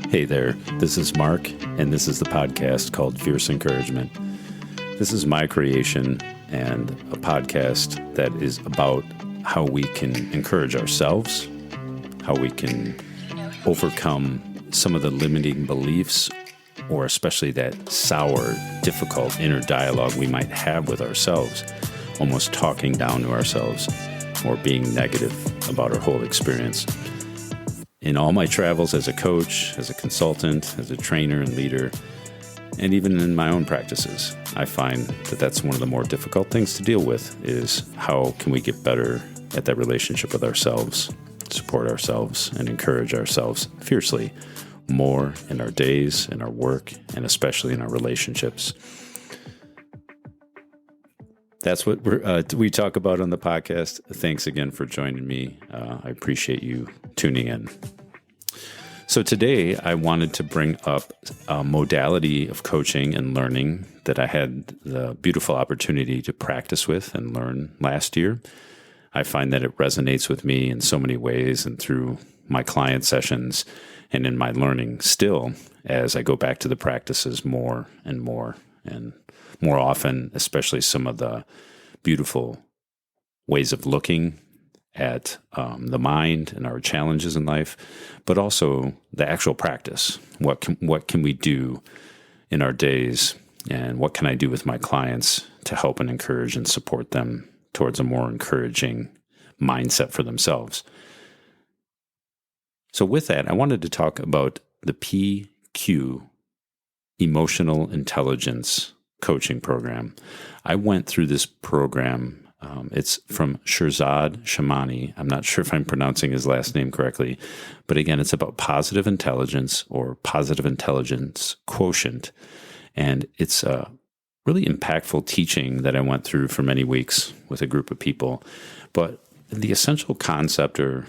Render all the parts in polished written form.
Hey there, this is Mark, and this is the podcast called Fierce Encouragement. This is my creation and a podcast that is about how we can encourage ourselves, how we can overcome some of the limiting beliefs, or especially that sour, difficult inner dialogue we might have with ourselves, almost talking down to ourselves or being negative about our whole experience. In all my travels as a coach, as a consultant, as a trainer and leader, and even in my own practices, I find that that's one of the more difficult things to deal with is how can we get better at that relationship with ourselves, support ourselves, and encourage ourselves fiercely more in our days, in our work, and especially in our relationships. That's what we talk about on the podcast. Thanks again for joining me. I appreciate you tuning in. So today I wanted to bring up a modality of coaching and learning that I had the beautiful opportunity to practice with and learn last year. I find that it resonates with me in so many ways and through my client sessions and in my learning still as I go back to the practices more and more often, especially some of the beautiful ways of looking at the mind and our challenges in life, but also the actual practice. What can we do in our days, and what can I do with my clients to help and encourage and support them towards a more encouraging mindset for themselves? So with that, I wanted to talk about the PQ, Emotional Intelligence Coaching Program. I went through this program. It's from Shirzad Shamani. I'm not sure if I'm pronouncing his last name correctly, but again, it's about positive intelligence or positive intelligence quotient. And it's a really impactful teaching that I went through for many weeks with a group of people. But the essential concept or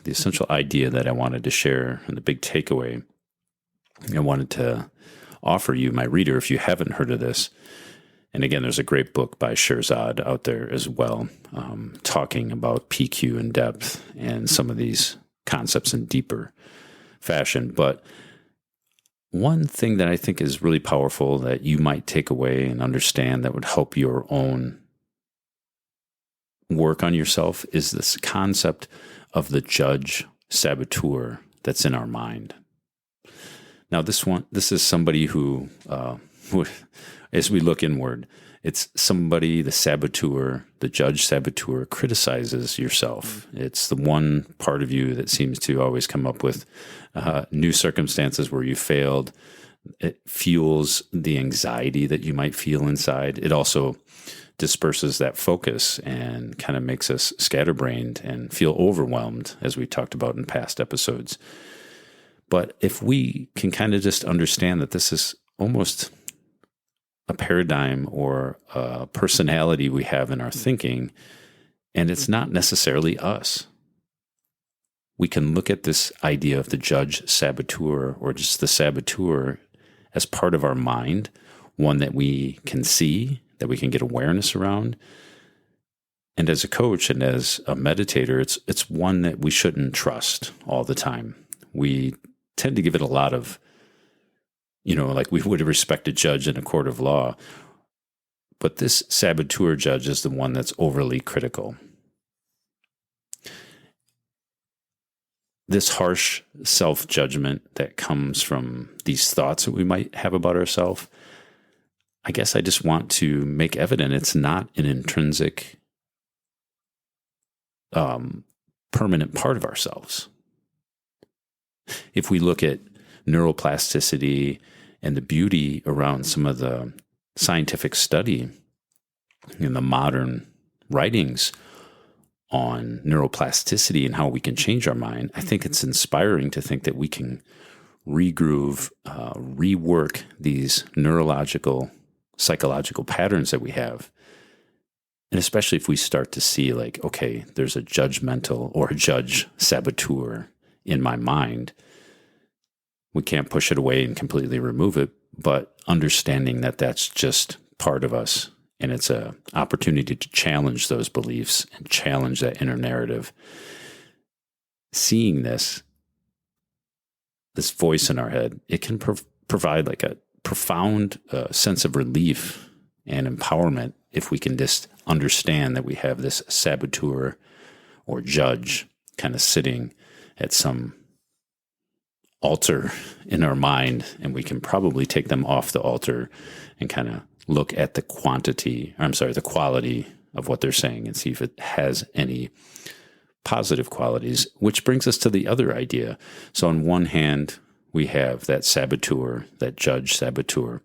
the essential idea that I wanted to share and the big takeaway I wanted to offer you, my reader, if you haven't heard of this. And again, there's a great book by Shirzad out there as well, talking about PQ in depth and some of these concepts in deeper fashion. But one thing that I think is really powerful that you might take away and understand that would help your own work on yourself is this concept of the judge saboteur that's in our mind. Now, this is somebody who, as we look inward, it's somebody, the saboteur, the judge saboteur, criticizes yourself. It's the one part of you that seems to always come up with new circumstances where you failed. It fuels the anxiety that you might feel inside. It also disperses that focus and kind of makes us scatterbrained and feel overwhelmed, as we talked about in past episodes. But if we can kind of just understand that this is almost a paradigm or a personality we have in our thinking, and it's not necessarily us. We can look at this idea of the judge saboteur or just the saboteur as part of our mind, one that we can see, that we can get awareness around. And as a coach and as a meditator, it's one that we shouldn't trust all the time. We tend to give it a lot of, like we would respect a judge in a court of law. But this saboteur judge is the one that's overly critical. This harsh self-judgment that comes from these thoughts that we might have about ourselves, I guess I just want to make evident it's not an intrinsic, permanent part of ourselves. If we look at neuroplasticity and the beauty around some of the scientific study in the modern writings on neuroplasticity and how we can change our mind, I think it's inspiring to think that we can regroove, rework these neurological, psychological patterns that we have. And especially if we start to see like, okay, there's a judgmental or a judge saboteur in my mind. We can't push it away and completely remove it, but understanding that that's just part of us, and it's an opportunity to challenge those beliefs and challenge that inner narrative. Seeing this this voice in our head, it can provide like a profound sense of relief and empowerment if we can just understand that we have this saboteur or judge kind of sitting at some altar in our mind, and we can probably take them off the altar and kind of look at the quality of what they're saying and see if it has any positive qualities, which brings us to the other idea. So on one hand, we have that saboteur, that judge saboteur.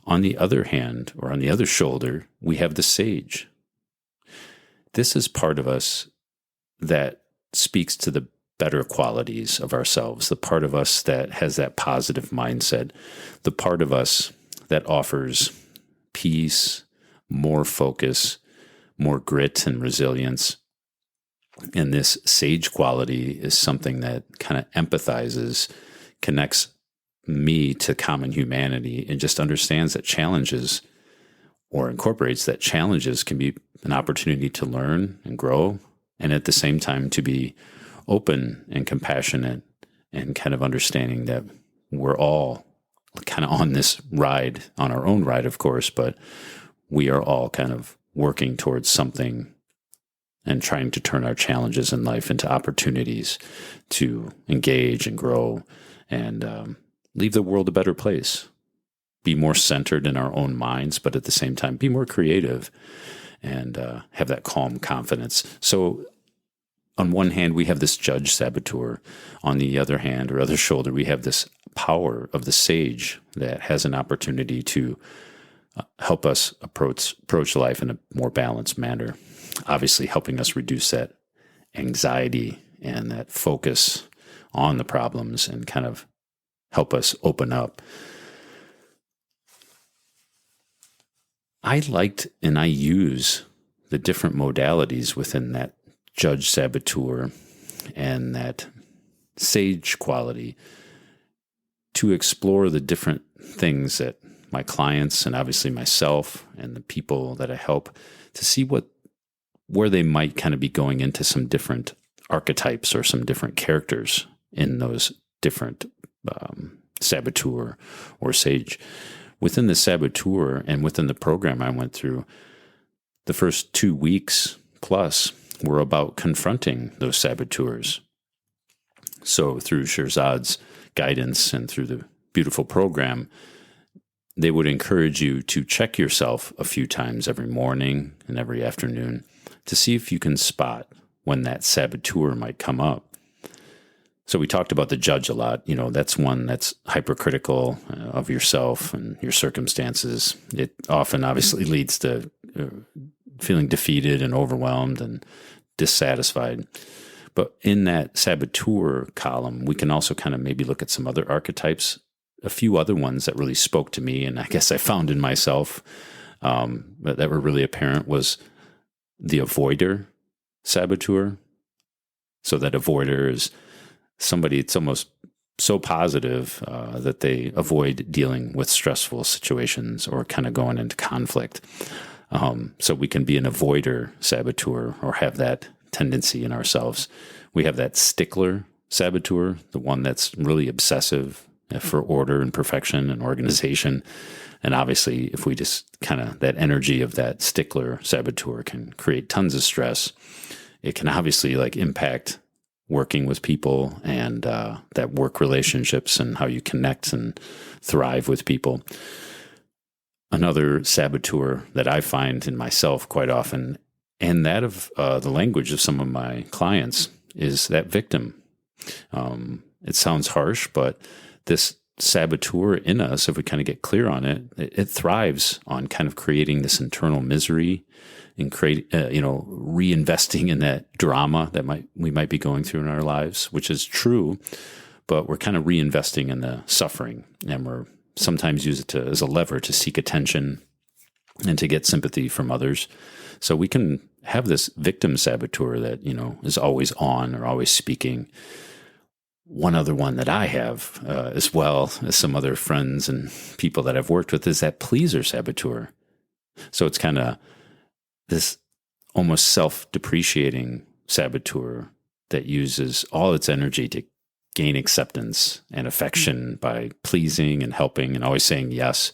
On the other hand, or on the other shoulder, we have the sage. This is part of us that speaks to the better qualities of ourselves, the part of us that has that positive mindset, the part of us that offers peace, more focus, more grit and resilience. And this sage quality is something that kind of empathizes, connects me to common humanity, and just understands that challenges, or incorporates that challenges can be an opportunity to learn and grow, and at the same time to be open and compassionate and kind of understanding that we're all kind of on this ride, on our own ride, of course, but we are all kind of working towards something and trying to turn our challenges in life into opportunities to engage and grow and leave the world a better place. Be more centered in our own minds, but at the same time, be more creative and have that calm confidence. So on one hand, we have this judge saboteur. On the other hand, or other shoulder, we have this power of the sage that has an opportunity to help us approach life in a more balanced manner. Obviously, helping us reduce that anxiety and that focus on the problems and kind of help us open up. I liked and I use the different modalities within that judge saboteur and that sage quality to explore the different things that my clients and obviously myself and the people that I help to see where they might kind of be going into some different archetypes or some different characters in those different saboteur or sage. Within the saboteur and within the program I went through, the first 2 weeks plus were about confronting those saboteurs. So through Shirzad's guidance and through the beautiful program, they would encourage you to check yourself a few times every morning and every afternoon to see if you can spot when that saboteur might come up. So we talked about the judge a lot. You know, that's one that's hypercritical of yourself and your circumstances. It often obviously leads to feeling defeated and overwhelmed and dissatisfied. But in that saboteur column, we can also kind of maybe look at some other archetypes, a few other ones that really spoke to me, and I guess I found in myself that were really apparent was the avoider saboteur. So that avoider is somebody, it's almost so positive that they avoid dealing with stressful situations or kind of going into conflict. So we can be an avoider saboteur or have that tendency in ourselves. We have that stickler saboteur, the one that's really obsessive for order and perfection and organization. And obviously, if we just kind of, that energy of that stickler saboteur can create tons of stress. It can obviously like impact working with people and that work relationships and how you connect and thrive with people. Another saboteur that I find in myself quite often, and that of the language of some of my clients, is that victim. It sounds harsh, but this saboteur in us, if we kind of get clear on it, it thrives on kind of creating this internal misery and reinvesting in that drama that we might be going through in our lives, which is true, but we're kind of reinvesting in the suffering, and we're sometimes use it as a lever to seek attention and to get sympathy from others. So we can have this victim saboteur that, is always on or always speaking. One other one that I have, as well as some other friends and people that I've worked with, is that pleaser saboteur. So it's kind of this almost self-depreciating saboteur that uses all its energy to gain acceptance and affection by pleasing and helping and always saying yes,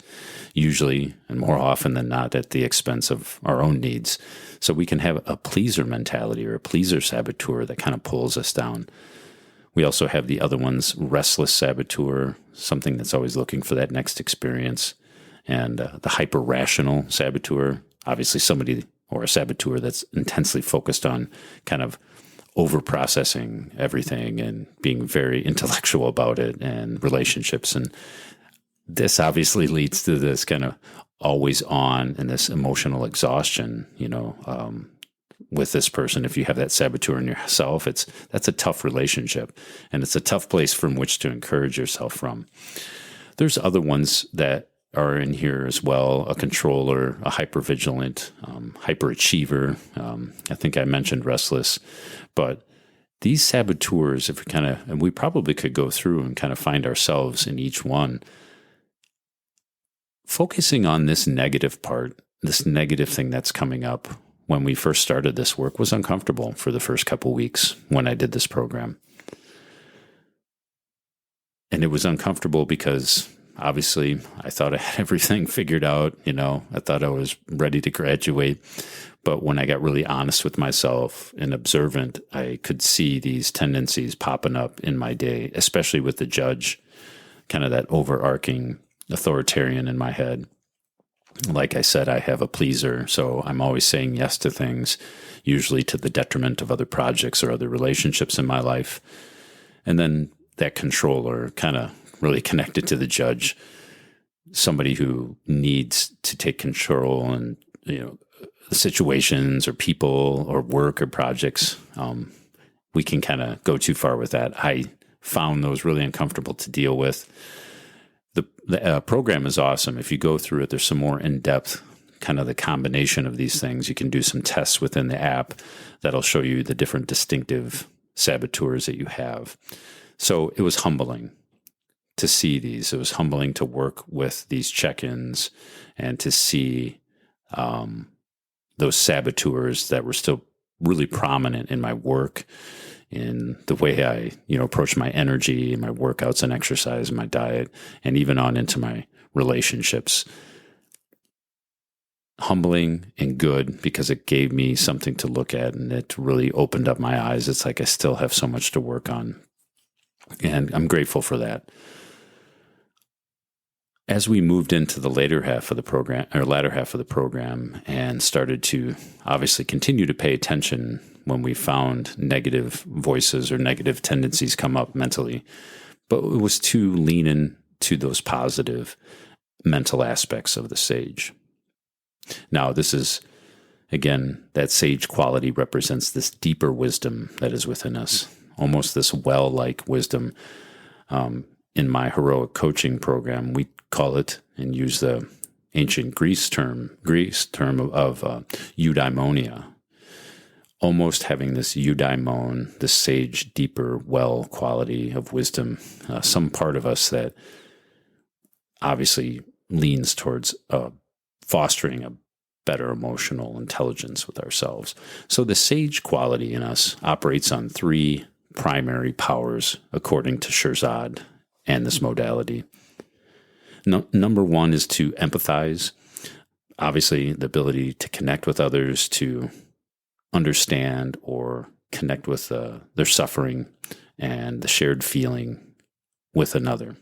usually and more often than not at the expense of our own needs. So we can have a pleaser mentality or a pleaser saboteur that kind of pulls us down. We also have the other ones, restless saboteur, something that's always looking for that next experience. And the hyper-rational saboteur, obviously somebody or a saboteur that's intensely focused on kind of over-processing everything and being very intellectual about it and relationships. And this obviously leads to this kind of always on and this emotional exhaustion, with this person. If you have that saboteur in yourself, that's a tough relationship, and it's a tough place from which to encourage yourself from. There's other ones that are in here as well, a controller, a hypervigilant, hyperachiever. I think I mentioned restless, but these saboteurs, if we and we probably could go through and kind of find ourselves in each one, focusing on this negative part, this negative thing that's coming up when we first started this work was uncomfortable for the first couple weeks when I did this program. And it was uncomfortable because obviously I thought I had everything figured out, I thought I was ready to graduate. But when I got really honest with myself and observant, I could see these tendencies popping up in my day, especially with the judge, kind of that overarching authoritarian in my head. Like I said, I have a pleaser, so I'm always saying yes to things, usually to the detriment of other projects or other relationships in my life. And then that controller, kind of really connected to the judge, somebody who needs to take control and, situations or people or work or projects. We can kind of go too far with that. I found those really uncomfortable to deal with. The program is awesome. If you go through it, there's some more in-depth kind of the combination of these things. You can do some tests within the app that'll show you the different distinctive saboteurs that you have. So it was humbling to see these. It was humbling to work with these check-ins and to see those saboteurs that were still really prominent in my work, in the way I, approach my energy, my workouts and exercise, my diet, and even on into my relationships. Humbling and good because it gave me something to look at, and it really opened up my eyes. It's like I still have so much to work on, and I'm grateful for that. As we moved into the latter half of the program and started to obviously continue to pay attention when we found negative voices or negative tendencies come up mentally, but it was to lean into those positive mental aspects of the sage. Now, this is, again, that sage quality represents this deeper wisdom that is within us, almost this well-like wisdom. In my heroic coaching program, we call it and use the ancient Greece term of eudaimonia, almost having this eudaimon, this sage, deeper well quality of wisdom, some part of us that obviously leans towards fostering a better emotional intelligence with ourselves. So the sage quality in us operates on three primary powers, according to Shirzad and this modality. Number one is to empathize. Obviously, the ability to connect with others, to understand or connect with their suffering and the shared feeling with another.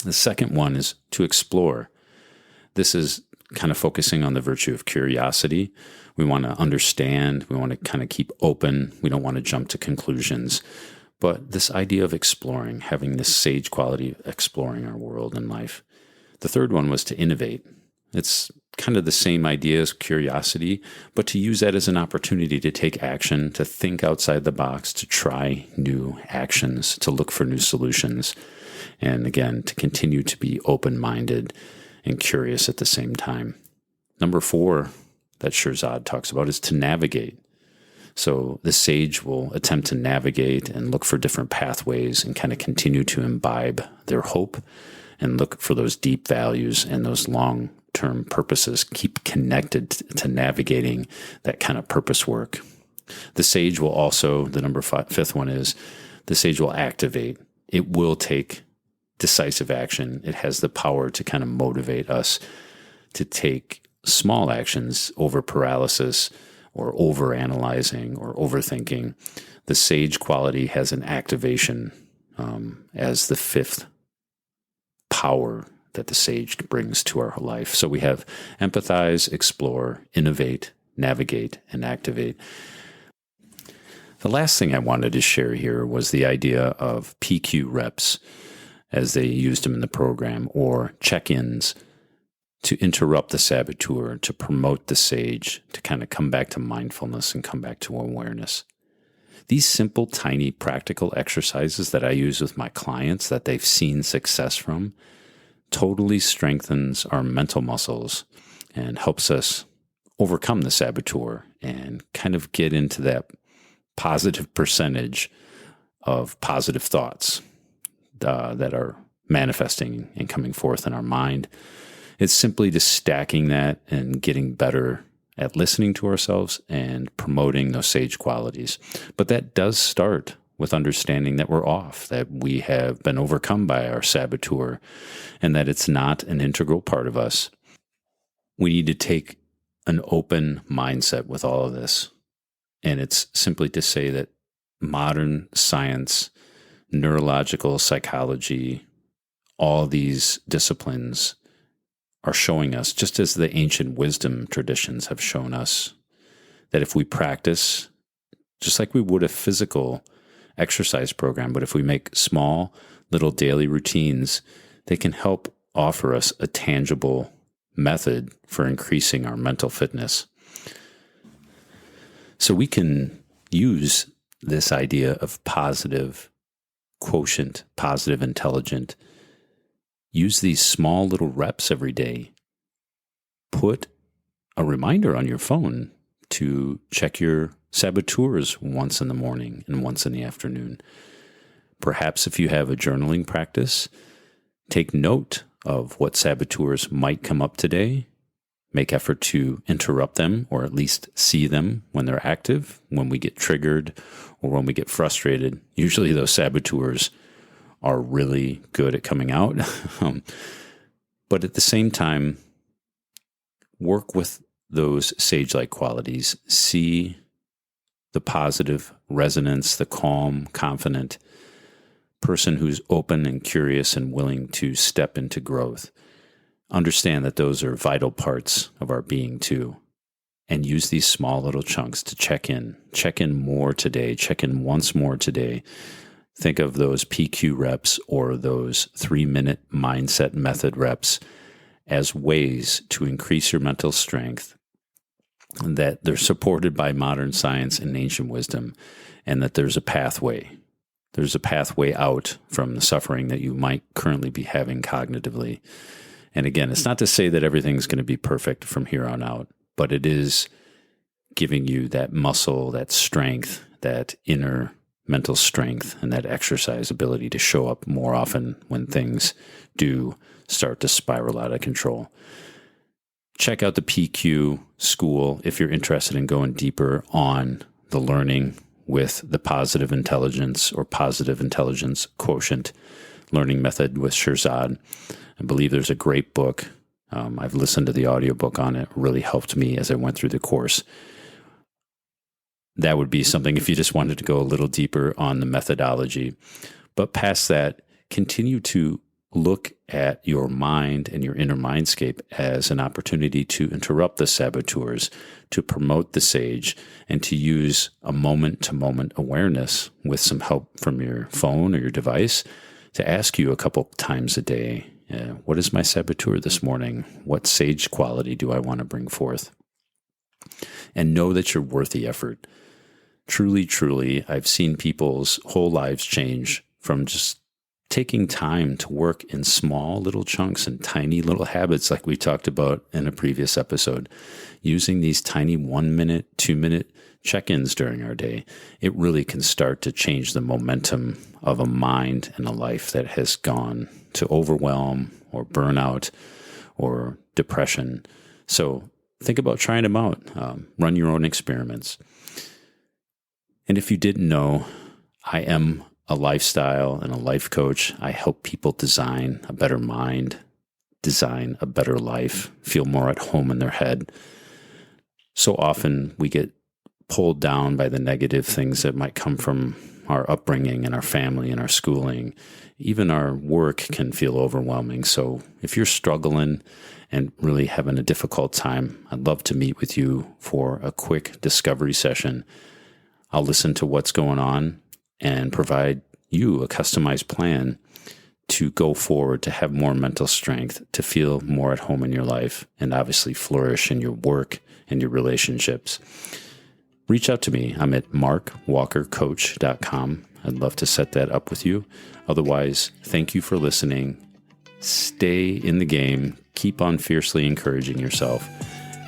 The second one is to explore. This is kind of focusing on the virtue of curiosity. We want to understand. We want to kind of keep open. We don't want to jump to conclusions. But this idea of exploring, having this sage quality of exploring our world and life. The third one was to innovate. It's kind of the same idea as curiosity, but to use that as an opportunity to take action, to think outside the box, to try new actions, to look for new solutions, and again, to continue to be open-minded and curious at the same time. Number 4 that Shirzad talks about is to navigate. So the sage will attempt to navigate and look for different pathways and kind of continue to imbibe their hope and look for those deep values and those long-term purposes, keep connected to navigating that kind of purpose work. The sage will also, the number 5th one is the sage will activate. It will take decisive action. It has the power to kind of motivate us to take small actions over paralysis or over analyzing or overthinking. The sage quality has an activation as the fifth power that the sage brings to our life. So we have empathize, explore, innovate, navigate, and activate. The last thing I wanted to share here was the idea of PQ reps, as they used them in the program, or check-ins to interrupt the saboteur, to promote the sage, to kind of come back to mindfulness and come back to awareness. These simple, tiny, practical exercises that I use with my clients that they've seen success from totally strengthens our mental muscles and helps us overcome the saboteur and kind of get into that positive percentage of positive thoughts that are manifesting and coming forth in our mind. It's simply just stacking that and getting better at listening to ourselves and promoting those sage qualities. But that does start with understanding that we're off, that we have been overcome by our saboteur, and that it's not an integral part of us. We need to take an open mindset with all of this. And it's simply to say that modern science, neurological psychology, all these disciplines are showing us, just as the ancient wisdom traditions have shown us, that if we practice, just like we would a physical exercise program, but if we make small little daily routines, they can help offer us a tangible method for increasing our mental fitness. So we can use this idea of positive quotient, positive intelligent. Use these small little reps every day. Put a reminder on your phone to check your saboteurs once in the morning and once in the afternoon. Perhaps if you have a journaling practice, take note of what saboteurs might come up today. Make effort to interrupt them or at least see them when they're active, when we get triggered or when we get frustrated. Usually those saboteurs are really good at coming out. But at the same time, work with those sage-like qualities. See the positive resonance, the calm, confident person who's open and curious and willing to step into growth. Understand that those are vital parts of our being too. And use these small little chunks to check in. Check in more today. Check in once more today. Think of those PQ reps or those 3-minute mindset method reps as ways to increase your mental strength, that they're supported by modern science and ancient wisdom, and that there's a pathway. There's a pathway out from the suffering that you might currently be having cognitively. And again, it's not to say that everything's going to be perfect from here on out, but it is giving you that muscle, that strength, that inner mental strength, and that exercise ability to show up more often when things do start to spiral out of control. Check out the PQ school if you're interested in going deeper on the learning with the positive intelligence or positive intelligence quotient learning method with Shirzad. I believe there's a great book. I've listened to the audiobook on it. It really helped me as I went through the course. That would be something if you just wanted to go a little deeper on the methodology. But past that, continue to look at your mind and your inner mindscape as an opportunity to interrupt the saboteurs, to promote the sage, and to use a moment-to-moment awareness with some help from your phone or your device to ask you a couple times a day, what is my saboteur this morning? What sage quality do I want to bring forth? And know that you're worth the effort. Truly, truly, I've seen people's whole lives change from just taking time to work in small little chunks and tiny little habits like we talked about in a previous episode. Using these tiny 1-minute, 2-minute check-ins during our day, it really can start to change the momentum of a mind and a life that has gone to overwhelm or burnout or depression. So think about trying them out. Run your own experiments. And if you didn't know, I am a lifestyle and a life coach. I help people design a better mind, design a better life, feel more at home in their head. So often we get pulled down by the negative things that might come from our upbringing and our family and our schooling. Even our work can feel overwhelming. So if you're struggling and really having a difficult time, I'd love to meet with you for a quick discovery session. I'll listen to what's going on and provide you a customized plan to go forward, to have more mental strength, to feel more at home in your life, and obviously flourish in your work and your relationships. Reach out to me. I'm at markwalkercoach.com. I'd love to set that up with you. Otherwise, thank you for listening. Stay in the game. Keep on fiercely encouraging yourself,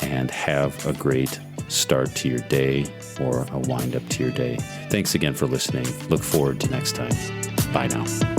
and have a great start to your day or a wind up to your day. Thanks again for listening. Look forward to next time. Bye now.